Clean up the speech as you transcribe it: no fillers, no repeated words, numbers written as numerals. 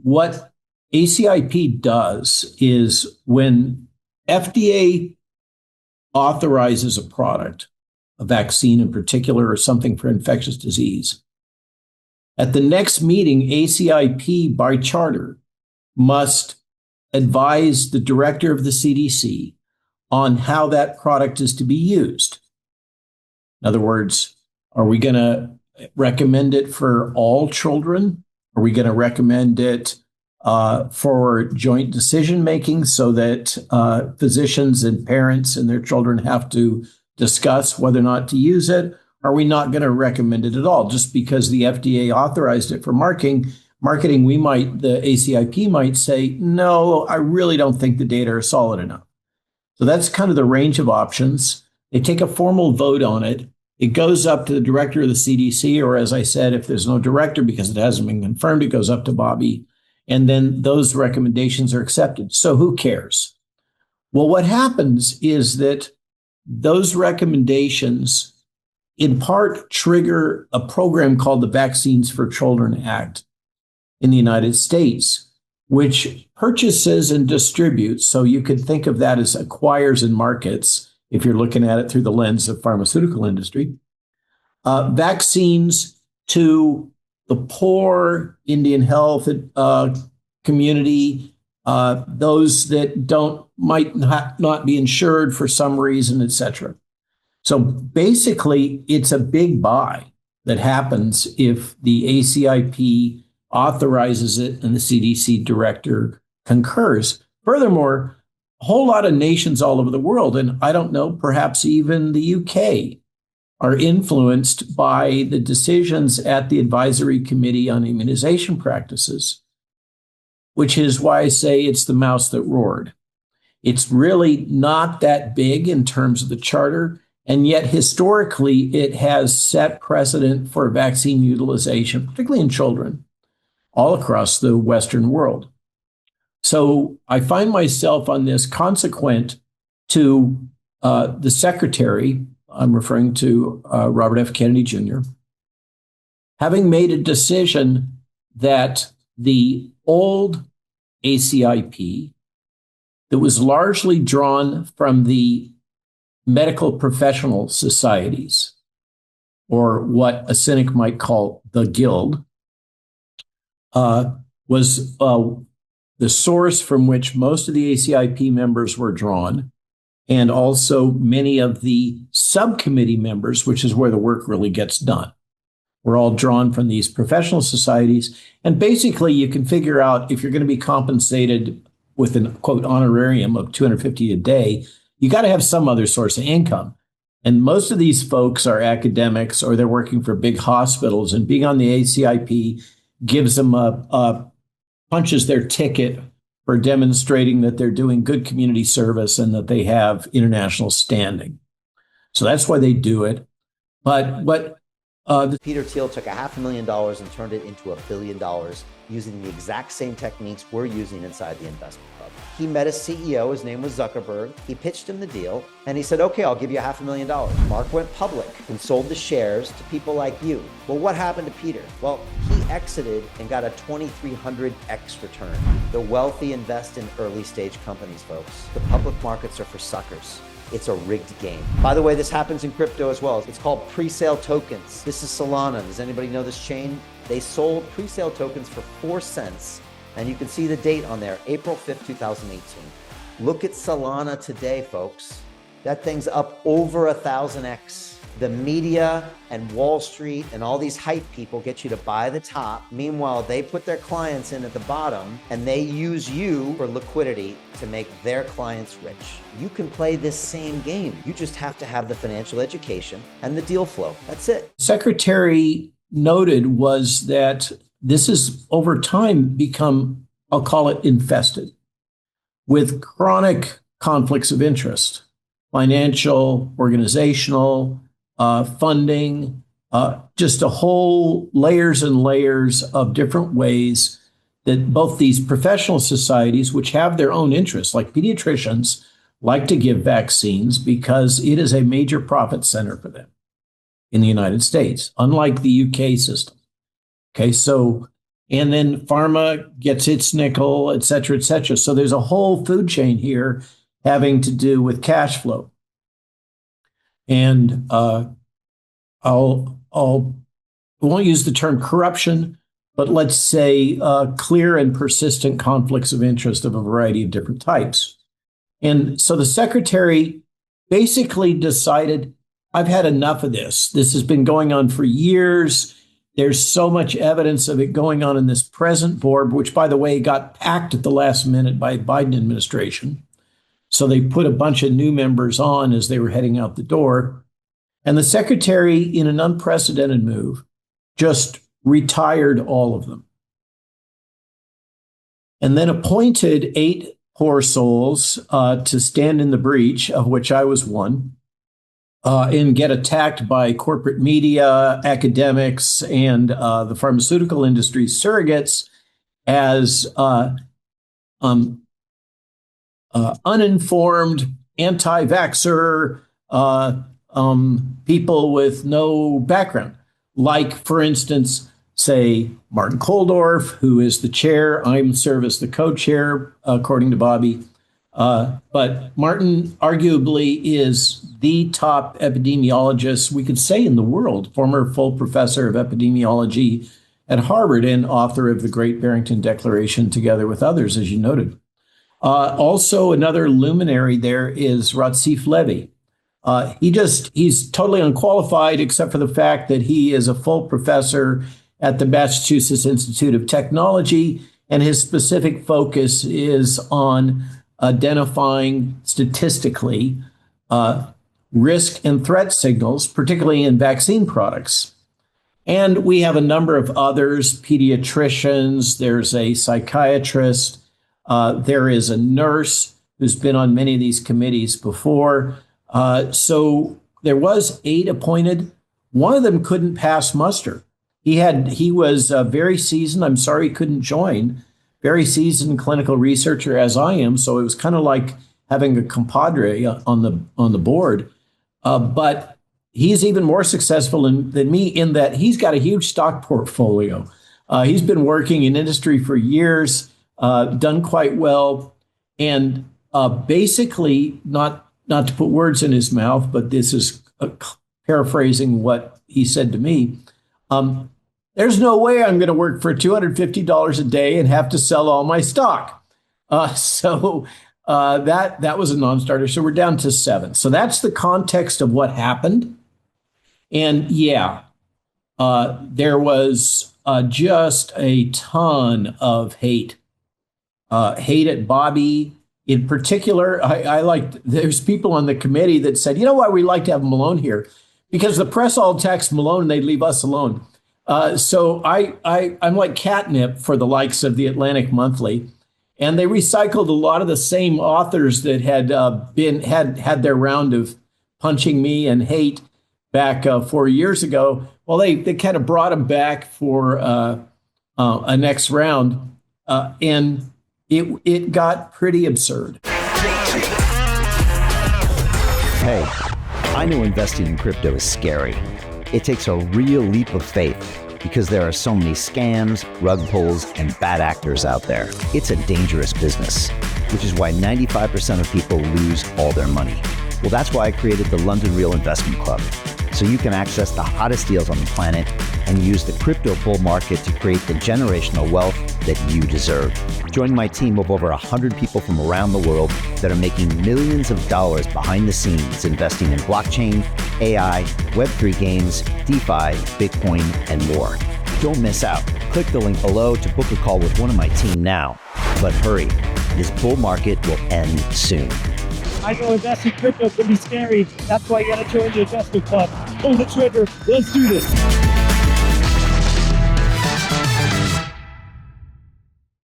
what ACIP does is when FDA authorizes a product, a vaccine in particular, or something for infectious disease, at the next meeting, ACIP by charter must advise the director of the CDC on how that product is to be used. In other words, are we going to recommend it for all children? Are we going to recommend it for joint decision making so that physicians and parents and their children have to discuss whether or not to use it? Are we not going to recommend it at all? Just because the FDA authorized it for marketing, the ACIP might say, no, I really don't think the data are solid enough. So that's kind of the range of options. They take a formal vote on it. It goes up to the director of the CDC, or as I said, if there's no director because it hasn't been confirmed, it goes up to Bobby. And then those recommendations are accepted. So who cares? Well, what happens is that those recommendations in part trigger a program called the Vaccines for Children Act in the United States, which purchases and distributes. So you could think of that as acquires and markets, if you're looking at it through the lens of pharmaceutical industry, vaccines to the poor, Indian health community, those that might not be insured for some reason, et cetera. So basically, it's a big buy that happens if the ACIP authorizes it and the CDC director concurs. Furthermore, a whole lot of nations all over the world, and I don't know, perhaps even the UK, are influenced by the decisions at the Advisory Committee on Immunization Practices, which is why I say it's the mouse that roared. It's really not that big in terms of the charter, and yet historically it has set precedent for vaccine utilization, particularly in children, all across the Western world. So I find myself on this consequent to the secretary, I'm referring to Robert F. Kennedy Jr., having made a decision that the old ACIP that was largely drawn from the medical professional societies, or what a cynic might call the guild, was the source from which most of the ACIP members were drawn, and also many of the subcommittee members, which is where the work really gets done. We're all drawn from these professional societies. And basically, you can figure out if you're going to be compensated with an, quote, honorarium of $250 a day, you got to have some other source of income. And most of these folks are academics or they're working for big hospitals, and being on the ACIP gives them punches their ticket for demonstrating that they're doing good community service and that they have international standing. So that's why they do it. But what Peter Thiel took $500,000 and turned it into $1 billion using the exact same techniques we're using inside the investment club. He met a CEO, his name was Zuckerberg. He pitched him the deal and he said, okay, I'll give you $500,000. Mark went public and sold the shares to people like you. Well, what happened to Peter? Well, he exited and got a 2,300x return. The wealthy invest in early stage companies, folks. The public markets are for suckers. It's a rigged game. By the way, this happens in crypto as well. It's called pre-sale tokens. This is Solana. Does anybody know this chain? They sold pre-sale tokens for 4 cents. And you can see the date on there, April 5th, 2018. Look at Solana today, folks. That thing's up over 1,000x. The media and Wall Street and all these hype people get you to buy the top. Meanwhile, they put their clients in at the bottom and they use you for liquidity to make their clients rich. You can play this same game. You just have to have the financial education and the deal flow. That's it. Secretary noted was that this has over time become, I'll call it, infested with chronic conflicts of interest, financial, organizational, funding, just a whole layers and layers of different ways that both these professional societies, which have their own interests, like pediatricians, like to give vaccines because it is a major profit center for them in the United States, unlike the UK system. Okay, so and then pharma gets its nickel, et cetera, et cetera. So there's a whole food chain here having to do with cash flow. And I won't use the term corruption, but let's say clear and persistent conflicts of interest of a variety of different types. And so the secretary basically decided, I've had enough of this. This has been going on for years. There's so much evidence of it going on in this present board, which, by the way, got packed at the last minute by the Biden administration. So they put a bunch of new members on as they were heading out the door. And the secretary, in an unprecedented move, just retired all of them. And then appointed 8 poor souls to stand in the breach, of which I was one, and get attacked by corporate media, academics, and the pharmaceutical industry surrogates as uninformed, anti-vaxxer people with no background. Like, for instance, say, Martin Koldorf, who is the chair. I'm serve as the co-chair, according to Bobby. But Martin arguably is the top epidemiologist, we could say, in the world, former full professor of epidemiology at Harvard and author of the Great Barrington Declaration, together with others, as you noted. Also, another luminary there is Ratzif Levy. He's totally unqualified, except for the fact that he is a full professor at the Massachusetts Institute of Technology, and his specific focus is on identifying statistically risk and threat signals, particularly in vaccine products. And we have a number of others, pediatricians, there's a psychiatrist, there is a nurse who's been on many of these committees before. So there was 8 appointed. One of them couldn't pass muster. He was very seasoned. I'm sorry he couldn't join. Very seasoned clinical researcher, as I am. So it was kind of like having a compadre on the board. But he's even more successful than me in that he's got a huge stock portfolio. He's been working in industry for years, done quite well, and basically, not to put words in his mouth, but this is paraphrasing what he said to me. There's no way I'm going to work for $250 a day and have to sell all my stock. So that was a non-starter. So we're down to 7. So that's the context of what happened. And yeah, there was just a ton of hate. Hate at Bobby. In particular, there's people on the committee that said, you know why we like to have Malone here? Because the press all text Malone and they'd leave us alone. So I'm like catnip for the likes of the Atlantic Monthly. And they recycled a lot of the same authors that had had their round of punching me and hate back 4 years ago. Well, they kind of brought them back for a next round. And it got pretty absurd. Hey, I know investing in crypto is scary. It takes a real leap of faith because there are so many scams, rug pulls, and bad actors out there. It's a dangerous business, which is why 95% of people lose all their money. Well, that's why I created the London Real Investment Club, so you can access the hottest deals on the planet and use the crypto bull market to create the generational wealth that you deserve. Join my team of over 100 people from around the world that are making millions of dollars behind the scenes investing in blockchain, AI, Web3 games, DeFi, Bitcoin, and more. Don't miss out. Click the link below to book a call with one of my team now. But hurry, this bull market will end soon. I know investing in crypto can be scary. That's why you gotta join the investment club. Pull the trigger. Let's do this.